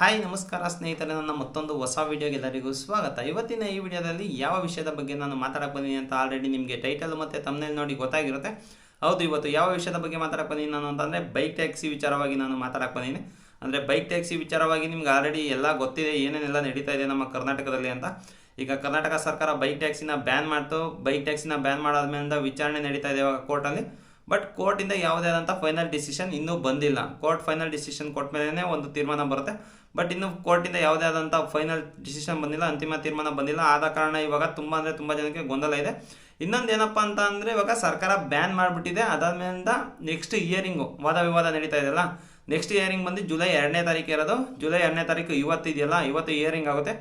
Hi ನಮಸ್ಕಾರ ಸ್ನೇಹಿತರೆ, ನನ್ನ ಮತ್ತೊಂದು ಹೊಸ ವಿಡಿಯೋಗೆ ಎಲ್ಲರಿಗೂ ಸ್ವಾಗತ. ಇವತ್ತಿನ ಈ ವಿಡಿಯೋದಲ್ಲಿ ಯಾವ ವಿಷಯದ ಬಗ್ಗೆ ನಾನು ಮಾತಾಡಕ್ಕೆ ಬಂದಿದ್ದೀನಿ ಅಂತ ಆಲ್ರೆಡಿ ನಿಮಗೆ ಟೈಟಲ್ ಮತ್ತು ಥಂಬ್ನೇಲ್ ನೋಡಿ ಗೊತ್ತಾಗಿರುತ್ತೆ. ಹೌದು, ಇವತ್ತು ಯಾವ ವಿಷಯದ ಬಗ್ಗೆ ಮಾತಾಡಕ್ಕೆ ಬಂದಿದ್ದೀನಿ ನಾನು ಅಂತಂದರೆ ಬೈಕ್ ಟ್ಯಾಕ್ಸಿ ವಿಚಾರವಾಗಿ ನಾನು ಮಾತಾಡಕ್ಕೆ ಬಂದಿದ್ದೀನಿ. ಅಂದರೆ ಬೈಕ್ ಟ್ಯಾಕ್ಸಿ ವಿಚಾರವಾಗಿ ನಿಮ್ಗೆ ಆಲ್ರೆಡಿ ಎಲ್ಲ ಗೊತ್ತಿದೆ, ಏನೇನೆಲ್ಲ ನಡೀತಾ ಇದೆ ನಮ್ಮ ಕರ್ನಾಟಕದಲ್ಲಿ ಅಂತ. ಈಗ ಕರ್ನಾಟಕ ಸರ್ಕಾರ ಬೈಕ್ ಟ್ಯಾಕ್ಸಿನ ಬ್ಯಾನ್ ಮಾಡ್ತು. ಬೈಕ್ ಟ್ಯಾಕ್ಸಿನ ಬ್ಯಾನ್ ಮಾಡಾದ್ಮೇಲಿಂದ ವಿಚಾರಣೆ ನಡೀತಾ ಇದೆ ಇವಾಗ ಕೋರ್ಟಲ್ಲಿ. ಬಟ್ ಕೋರ್ಟಿಂದ ಯಾವುದೇ ಆದಂಥ ಫೈನಲ್ ಡಿಸಿಷನ್ ಇನ್ನೂ ಬಂದಿಲ್ಲ. ಕೋರ್ಟ್ ಫೈನಲ್ ಡಿಸಿಷನ್ ಕೊಟ್ಟ ಮೇಲೇ ಒಂದು ತೀರ್ಮಾನ ಬರುತ್ತೆ. ಬಟ್ ಇನ್ನು ಕೋರ್ಟಿಂದ ಯಾವುದೇ ಆದಂಥ ಫೈನಲ್ ಡಿಸಿಷನ್ ಬಂದಿಲ್ಲ, ಅಂತಿಮ ತೀರ್ಮಾನ ಬಂದಿಲ್ಲ. ಆದ ಕಾರಣ ಇವಾಗ ತುಂಬ ಅಂದರೆ ತುಂಬ ಜನಕ್ಕೆ ಗೊಂದಲ ಇದೆ. ಇನ್ನೊಂದು ಏನಪ್ಪ ಅಂತ ಅಂದರೆ ಇವಾಗ ಸರ್ಕಾರ ಬ್ಯಾನ್ ಮಾಡಿಬಿಟ್ಟಿದೆ. ಅದಾದ್ಮೇಲಿಂದ ನೆಕ್ಸ್ಟ್ ಹಿಯರಿಂಗು ವಾದ ವಿವಾದ ನಡೀತಾ ಇದೆಯಲ್ಲ, ನೆಕ್ಸ್ಟ್ ಹಿಯರಿಂಗ್ ಬಂದು ಜುಲೈ 2ನೇ ತಾರೀಕು ಇರೋದು. ಜುಲೈ 2ನೇ ತಾರೀಕು ಇವತ್ತಿದೆಯಲ್ಲ, ಇವತ್ತು ಹಿಯರಿಂಗ್ ಆಗುತ್ತೆ.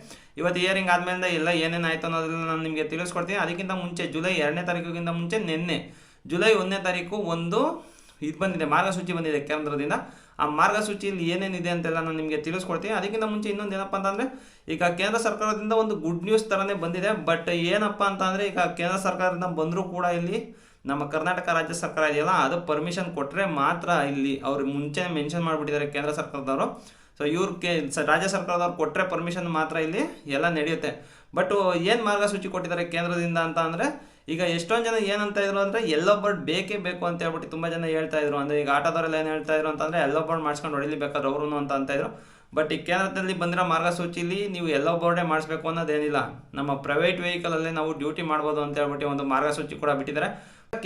ಇವತ್ತು ಹಿಯರಿಂಗ್ ಆದಮೇಲಿಂದ ಎಲ್ಲ ಏನೇನಾಯಿತು ಅನ್ನೋದನ್ನ ನಾನು ನಿಮಗೆ ತಿಳಿಸ್ಕೊಡ್ತೀನಿ. ಅದಕ್ಕಿಂತ ಮುಂಚೆ ಜುಲೈ 2ನೇ ತಾರೀಕಿಗಿಂತ ಮುಂಚೆ ನಿನ್ನೆ ಜುಲೈ 1ನೇ ತಾರೀಕು ಒಂದು ಇದು ಬಂದಿದೆ, ಮಾರ್ಗಸೂಚಿ ಬಂದಿದೆ ಕೇಂದ್ರದಿಂದ. ಆ ಮಾರ್ಗಸೂಚಿಯಲ್ಲಿ ಏನೇನಿದೆ ಅಂತೆಲ್ಲ ನಾನು ನಿಮಗೆ ತಿಳಿಸ್ಕೊಡ್ತೀನಿ. ಅದಕ್ಕಿಂತ ಮುಂಚೆ ಇನ್ನೊಂದು ಏನಪ್ಪ ಅಂತಂದರೆ, ಈಗ ಕೇಂದ್ರ ಸರ್ಕಾರದಿಂದ ಒಂದು ಗುಡ್ ನ್ಯೂಸ್ ಥರನೇ ಬಂದಿದೆ. ಬಟ್ ಏನಪ್ಪ ಅಂತಂದರೆ, ಈಗ ಕೇಂದ್ರ ಸರ್ಕಾರದಿಂದ ಬಂದರೂ ಕೂಡ ಇಲ್ಲಿ ನಮ್ಮ ಕರ್ನಾಟಕ ರಾಜ್ಯ ಸರ್ಕಾರ ಇದೆಯಲ್ಲ, ಅದು ಪರ್ಮಿಷನ್ ಕೊಟ್ಟರೆ ಮಾತ್ರ ಇಲ್ಲಿ ಅವ್ರು ಮುಂಚೆ ಮೆನ್ಷನ್ ಮಾಡಿಬಿಟ್ಟಿದ್ದಾರೆ ಕೇಂದ್ರ ಸರ್ಕಾರದವರು. ಸೊ ಇವ್ರಿಗೆ ರಾಜ್ಯ ಸರ್ಕಾರದವ್ರು ಕೊಟ್ಟರೆ ಪರ್ಮಿಷನ್ ಮಾತ್ರ ಇಲ್ಲಿ ಎಲ್ಲ ನಡೆಯುತ್ತೆ. ಬಟ್ ಏನು ಮಾರ್ಗಸೂಚಿ ಕೊಟ್ಟಿದ್ದಾರೆ ಕೇಂದ್ರದಿಂದ ಅಂತ ಅಂದರೆ, ಈಗ ಎಷ್ಟೊಂದು ಜನ ಏನಂತ ಇದ್ರು ಅಂದರೆ ಯೆಲ್ಲೋ ಬೋರ್ಡ್ ಬೇಕೇ ಬೇಕು ಅಂತ ಹೇಳ್ಬಿಟ್ಟು ತುಂಬ ಜನ ಹೇಳ್ತಾ ಇದ್ರು. ಅಂದರೆ ಈಗ ಆಟೋದವರೆಲ್ಲ ಏನು ಹೇಳ್ತಾ ಇದ್ರು ಅಂತಂದರೆ ಯೆಲ್ಲೋ ಬೋರ್ಡ್ ಮಾಡಿಸ್ಕೊಂಡು ಹೊಡಿಲಿಬೇಕಾದ್ರೆ ಅವರು ಅಂತ ಇದ್ರು. ಬಟ್ ಈ ಕೇಂದ್ರದಲ್ಲಿ ಬಂದಿರೋ ಮಾರ್ಗಸೂಚಿಲಿ ನೀವು ಯೆಲ್ಲೋ ಬೋರ್ಡೇ ಮಾಡಿಸ್ಬೇಕು ಅನ್ನೋದೇನಿಲ್ಲ, ನಮ್ಮ ಪ್ರೈವೇಟ್ ವೆಹಿಕಲಲ್ಲೇ ನಾವು ಡ್ಯೂಟಿ ಮಾಡ್ಬೋದು ಅಂತ ಹೇಳ್ಬಿಟ್ಟು ಒಂದು ಮಾರ್ಗಸೂಚಿ ಕೂಡ ಬಿಟ್ಟಿದ್ದಾರೆ.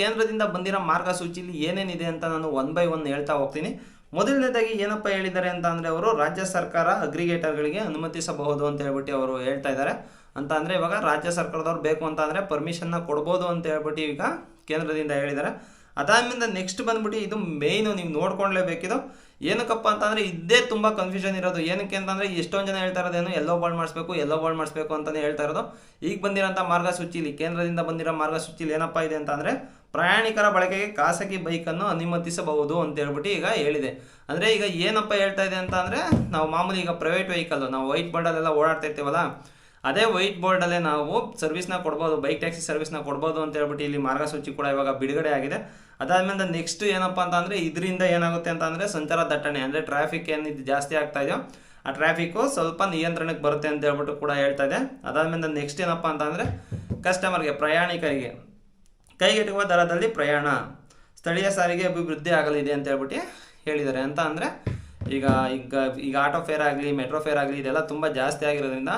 ಕೇಂದ್ರದಿಂದ ಬಂದಿರೋ ಮಾರ್ಗಸೂಚಿಲಿ ಏನೇನಿದೆ ಅಂತ ನಾನು 1 by 1 ಹೇಳ್ತಾ ಹೋಗ್ತೀನಿ. ಮೊದಲನೇದಾಗಿ ಏನಪ್ಪ ಹೇಳಿದ್ದಾರೆ ಅಂತ ಅಂದರೆ, ಅವರು ರಾಜ್ಯ ಸರ್ಕಾರ ಅಗ್ರಿಗೇಟರ್ಗಳಿಗೆ ಅನುಮತಿಸಬಹುದು ಅಂತ ಹೇಳ್ಬಿಟ್ಟು ಅವರು ಹೇಳ್ತಾ ಇದ್ದಾರೆ. ಅಂತ ಅಂದರೆ ಇವಾಗ ರಾಜ್ಯ ಸರ್ಕಾರದವ್ರು ಬೇಕು ಅಂತ ಅಂದರೆ ಪರ್ಮಿಷನ್ನ ಕೊಡ್ಬೋದು ಅಂತ ಹೇಳ್ಬಿಟ್ಟು ಈಗ ಕೇಂದ್ರದಿಂದ ಹೇಳಿದ್ದಾರೆ. ಅದಾದ್ಮೇಲೆ ನೆಕ್ಸ್ಟ್ ಬಂದ್ಬಿಟ್ಟು ಇದು ಮೇಯ್ನು, ನೀವು ನೋಡ್ಕೊಳ್ಳೇಬೇಕಿದು. ಏನಕ್ಕಪ್ಪ ಅಂತಂದರೆ ಇದೇ ತುಂಬ ಕನ್ಫ್ಯೂಷನ್ ಇರೋದು. ಏನಕ್ಕೆ ಅಂತಂದರೆ ಎಷ್ಟೊಂದು ಜನ ಹೇಳ್ತಾ ಇರೋದೇನು ಯೆಲ್ಲೋ ಬೋರ್ಡ್ ಮಾಡಿಸ್ಬೇಕು ಅಂತಲೇ ಹೇಳ್ತಾ ಇರೋದು. ಈಗ ಬಂದಿರೋಂಥ ಮಾರ್ಗಸೂಚಿಲಿ, ಕೇಂದ್ರದಿಂದ ಬಂದಿರೋ ಮಾರ್ಗಸೂಚಿಲಿ ಏನಪ್ಪ ಇದೆ ಅಂತ ಅಂದರೆ, ಪ್ರಯಾಣಿಕರ ಬಳಕೆಗೆ ಖಾಸಗಿ ಬೈಕನ್ನು ಅನುಮತಿಸಬಹುದು ಅಂತ ಹೇಳ್ಬಿಟ್ಟು ಈಗ ಹೇಳಿದೆ. ಅಂದರೆ ಈಗ ಏನಪ್ಪ ಹೇಳ್ತಾ ಇದೆ ಅಂತ ಅಂದರೆ, ನಾವು ಮಾಮೂಲಿ ಈಗ ಪ್ರೈವೇಟ್ ವೆಹಿಕಲ್ಲು ನಾವು ವೈಟ್ ಬೋರ್ಡಲ್ಲೆಲ್ಲ ಓಡಾಡ್ತಾ ಇರ್ತೀವಲ್ಲ, ಅದೇ ವೈಟ್ ಬೋರ್ಡಲ್ಲೇ ನಾವು ಸರ್ವಿಸ್ನ ಕೊಡ್ಬೋದು, ಬೈಕ್ ಟ್ಯಾಕ್ಸಿ ಸರ್ವಿಸ್ನ ಕೊಡ್ಬೋದು ಅಂತ ಹೇಳ್ಬಿಟ್ಟು ಇಲ್ಲಿ ಮಾರ್ಗಸೂಚಿ ಕೂಡ ಇವಾಗ ಬಿಡುಗಡೆ ಆಗಿದೆ. ಅದಾದ್ಮೇಲೆ ನೆಕ್ಸ್ಟ್ ಏನಪ್ಪ ಅಂತ ಅಂದರೆ, ಇದರಿಂದ ಏನಾಗುತ್ತೆ ಅಂತ ಅಂದರೆ ಸಂಚಾರ ದಟ್ಟಣೆ, ಅಂದರೆ ಟ್ರಾಫಿಕ್ ಏನಿದು ಜಾಸ್ತಿ ಆಗ್ತಾ ಇದೆಯೋ ಆ ಟ್ರಾಫಿಕ್ಕು ಸ್ವಲ್ಪ ನಿಯಂತ್ರಣಕ್ಕೆ ಬರುತ್ತೆ ಅಂತ ಹೇಳ್ಬಿಟ್ಟು ಕೂಡ ಹೇಳ್ತಾ ಇದೆ. ಅದಾದ್ಮೇಲೆ ನೆಕ್ಸ್ಟ್ ಏನಪ್ಪ ಅಂತ ಅಂದರೆ, ಕಸ್ಟಮರ್ಗೆ, ಪ್ರಯಾಣಿಕರಿಗೆ ಕೈಗೆಟುಕುವ ದರದಲ್ಲಿ ಪ್ರಯಾಣ, ಸ್ಥಳೀಯ ಸಾರಿಗೆ ಅಭಿವೃದ್ಧಿ ಆಗಲಿದೆ ಅಂತ ಹೇಳ್ಬಿಟ್ಟು ಹೇಳಿದ್ದಾರೆ. ಅಂತ ಅಂದರೆ ಈಗ ಈಗ ಈಗ ಆಟೋ ಫೇರ್ ಆಗಲಿ, ಮೆಟ್ರೋ ಫೇರ್ ಆಗಲಿ, ಇದೆಲ್ಲ ತುಂಬ ಜಾಸ್ತಿ ಆಗಿರೋದ್ರಿಂದ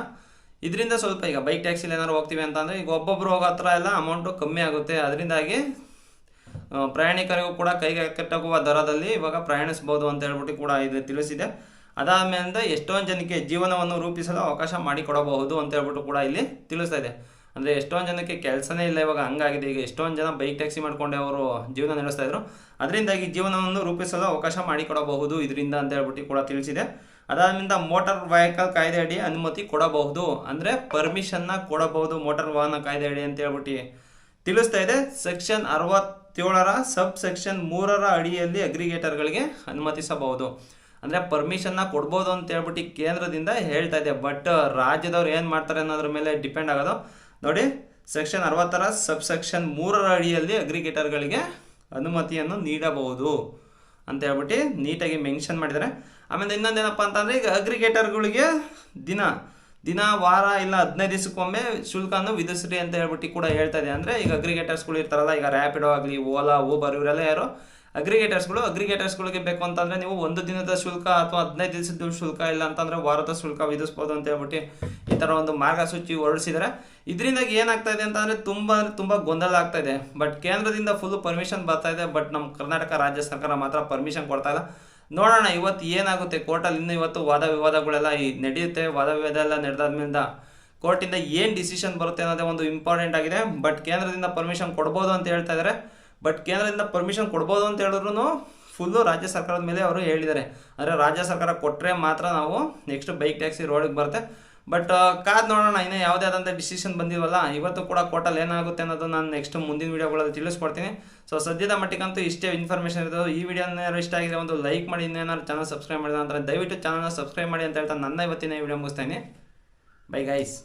ಇದರಿಂದ ಸ್ವಲ್ಪ ಈಗ ಬೈಕ್ ಟ್ಯಾಕ್ಸಿಲಿ ಏನಾದ್ರು ಹೋಗ್ತೀವಿ ಅಂತಂದರೆ ಈಗ ಒಬ್ಬೊಬ್ಬರು ಹೋಗೋ ಹತ್ರ ಎಲ್ಲ ಅಮೌಂಟು ಕಮ್ಮಿ ಆಗುತ್ತೆ. ಅದರಿಂದಾಗಿ ಪ್ರಯಾಣಿಕರಿಗೂ ಕೂಡ ಕೈಗೆ ಕಟ್ಟುವ ದರದಲ್ಲಿ ಇವಾಗ ಪ್ರಯಾಣಿಸ್ಬೋದು ಅಂತ ಹೇಳ್ಬಿಟ್ಟು ಕೂಡ ಇದು ತಿಳಿಸಿದೆ. ಅದಾದಮೇಲಿಂದ ಎಷ್ಟೊಂದು ಜನಕ್ಕೆ ಜೀವನವನ್ನು ರೂಪಿಸಲು ಅವಕಾಶ ಮಾಡಿಕೊಡಬಹುದು ಅಂತ ಹೇಳ್ಬಿಟ್ಟು ಕೂಡ ಇಲ್ಲಿ ತಿಳಿಸ್ತಾ ಇದೆ. ಅಂದರೆ ಎಷ್ಟೊಂದು ಜನಕ್ಕೆ ಕೆಲಸನೇ ಇಲ್ಲ ಇವಾಗ, ಹಂಗಾಗಿದೆ. ಈಗ ಎಷ್ಟೊಂದು ಜನ ಬೈಕ್ ಟ್ಯಾಕ್ಸಿ ಮಾಡ್ಕೊಂಡೆ ಅವರು ಜೀವನ ನಡೆಸ್ತಾ ಇದ್ರು. ಅದರಿಂದಾಗಿ ಜೀವನವನ್ನು ರೂಪಿಸಲು ಅವಕಾಶ ಮಾಡಿಕೊಡಬಹುದು ಇದರಿಂದ ಅಂತ ಹೇಳ್ಬಿಟ್ಟು ಕೂಡ ತಿಳಿಸಿದೆ. ಅದಾದ್ರಿಂದ ಮೋಟಾರ್ ವೆಹಿಕಲ್ ಕಾಯ್ದೆ ಅಡಿ ಅನುಮತಿ ಕೊಡಬಹುದು, ಅಂದರೆ ಪರ್ಮಿಷನ್ನ ಕೊಡಬಹುದು ಮೋಟಾರ್ ವಾಹನ ಕಾಯ್ದೆ ಅಡಿ ಅಂತ ಹೇಳ್ಬಿಟ್ಟು ತಿಳಿಸ್ತಾ ಇದೆ. ಸೆಕ್ಷನ್ 67ರ ಸಬ್ ಸೆಕ್ಷನ್ 3ರ ಅಡಿಯಲ್ಲಿ ಅಗ್ರಿಗೇಟರ್ಗಳಿಗೆ ಅನುಮತಿಸಬಹುದು, ಅಂದರೆ ಪರ್ಮಿಷನ್ನ ಕೊಡ್ಬೋದು ಅಂತ ಹೇಳ್ಬಿಟ್ಟು ಕೇಂದ್ರದಿಂದ ಹೇಳ್ತಾ ಇದೆ. ಬಟ್ ರಾಜ್ಯದವ್ರು ಏನು ಮಾಡ್ತಾರೆ ಅನ್ನೋದ್ರ ಮೇಲೆ ಡಿಪೆಂಡ್ ಆಗೋದು. ನೋಡಿ, ಸೆಕ್ಷನ್ 60ರ ಸಬ್ ಸೆಕ್ಷನ್ 3ರ ಅಡಿಯಲ್ಲಿ ಅಗ್ರಿಗೇಟರ್ಗಳಿಗೆ ಅನುಮತಿಯನ್ನು ನೀಡಬಹುದು ಅಂತ ಹೇಳ್ಬಿಟ್ಟು ನೀಟಾಗಿ ಮೆನ್ಷನ್ ಮಾಡಿದ್ದಾರೆ. ಆಮೇಲೆ ಇನ್ನೊಂದೇನಪ್ಪ ಅಂತಂದರೆ, ಈಗ ಅಗ್ರಿಗೇಟರ್ಗಳಿಗೆ ದಿನ ವಾರ ಇಲ್ಲ 15 ದಿವಸಕ್ಕೊಮ್ಮೆ ಶುಲ್ಕವನ್ನು ವಿಧಿಸ್ರಿ ಅಂತ ಹೇಳ್ಬಿಟ್ಟು ಕೂಡ ಹೇಳ್ತಾ ಇದೆ. ಅಂದರೆ ಈಗ ಅಗ್ರಿಗೇಟರ್ಸ್ಗಳು ಇರ್ತಾರಲ್ಲ, ಈಗ ರ್ಯಾಪಿಡೋ ಆಗಲಿ, ಓಲಾ, ಊಬರ್, ಇವರೆಲ್ಲ ಯಾರು ಅಗ್ರಿಗೇಟರ್ಸ್ಗಳಿಗೆ ಬೇಕು ಅಂತಂದರೆ ನೀವು 1 ದಿನದ ಶುಲ್ಕ ಅಥವಾ 15 ದಿವಸದ ಶುಲ್ಕ, ಇಲ್ಲ ಅಂತಂದರೆ ವಾರದ ಶುಲ್ಕ ವಿಧಿಸ್ಬೋದು ಅಂತ ಹೇಳ್ಬಿಟ್ಟು ಈ ಥರ ಒಂದು ಮಾರ್ಗಸೂಚಿ ಹೊರಡಿಸಿದ್ದಾರೆ. ಇದರಿಂದಾಗಿ ಏನಾಗ್ತಾ ಇದೆ ಅಂತಂದರೆ ತುಂಬ ಗೊಂದಲ ಆಗ್ತಾ ಇದೆ. ಬಟ್ ಕೇಂದ್ರದಿಂದ ಫುಲ್ ಪರ್ಮಿಷನ್ ಬರ್ತಾ ಇದೆ, ಬಟ್ ನಮ್ಮ ಕರ್ನಾಟಕ ರಾಜ್ಯ ಸರ್ಕಾರ ಮಾತ್ರ ಪರ್ಮಿಷನ್ ಕೊಡ್ತಾ ಇಲ್ಲ. ನೋಡೋಣ ಇವತ್ತು ಏನಾಗುತ್ತೆ ಕೋರ್ಟಲ್ಲಿ. ಇನ್ನು ಇವತ್ತು ವಾದ ವಿವಾದಗಳೆಲ್ಲ ನಡೆಯುತ್ತೆ. ವಾದ ವಿವಾದ ಎಲ್ಲ ನಡೆದಾದ್ಮೇಲೆ ಕೋರ್ಟಿಂದ ಏನು ಡಿಸಿಷನ್ ಬರುತ್ತೆ ಅನ್ನೋದೇ ಒಂದು ಇಂಪಾರ್ಟೆಂಟ್ ಆಗಿದೆ. ಬಟ್ ಕೇಂದ್ರದಿಂದ ಪರ್ಮಿಷನ್ ಕೊಡ್ಬೋದು ಅಂತ ಹೇಳ್ತಾ ಇದ್ದಾರೆ. ಬಟ್ ಕೇಂದ್ರದಿಂದ ಪರ್ಮಿಷನ್ ಕೊಡ್ಬೋದು ಅಂತ ಹೇಳಿದ್ರು ಫುಲ್ಲು ರಾಜ್ಯ ಸರ್ಕಾರದ ಮೇಲೆ ಅವರು ಹೇಳಿದ್ದಾರೆ. ಅಂದರೆ ರಾಜ್ಯ ಸರ್ಕಾರ ಕೊಟ್ಟರೆ ಮಾತ್ರ ನಾವು ನೆಕ್ಸ್ಟ್ ಬೈಕ್ ಟ್ಯಾಕ್ಸಿ ರೋಡಿಗೆ ಬರುತ್ತೆ. ಬಟ್ ಕಾದ್ ನೋಡೋಣ, ಇನ್ನೂ ಯಾವುದೇ ಆದಂಥ ಡಿಸಿಷನ್ ಬಂದಿಲ್ವಲ್ಲ. ಇವತ್ತು ಕೂಡ ಕೋರ್ಟಲ್ಲಿ ಏನಾಗುತ್ತೆ ಅನ್ನೋದು ನಾನು ನೆಕ್ಸ್ಟ್ ಮುಂದಿನ ವೀಡಿಯೋಗಳಲ್ಲಿ ತಿಳಿಸ್ಕೊಡ್ತೀನಿ. ಸೊ ಸದ್ಯದ ಮಟ್ಟಿಗಂತೂ ಇಷ್ಟೇ ಇನ್ಫಾರ್ಮೇಷನ್ ಇರೋದು. ಈ ವಿಡಿಯೋನ ಇಷ್ಟ ಆಗಿದೆ ಒಂದು ಲೈಕ್ ಮಾಡಿ, ಇನ್ನೇನಾದ್ರು ಚಾನಲ್ ಸಬ್ಸ್ಕ್ರೈಬ್ ಮಾಡಿದ ನಂತರ ದಯವಿಟ್ಟು ಚಾನಲ್ನ ಸಬ್ಸ್ಕ್ರೈಬ್ ಮಾಡಿ ಅಂತ ಹೇಳ್ತಾ ನನ್ನ ಇವತ್ತಿನ ವಿಡಿಯೋ ಮುಗಿಸ್ತೀನಿ. Bye guys.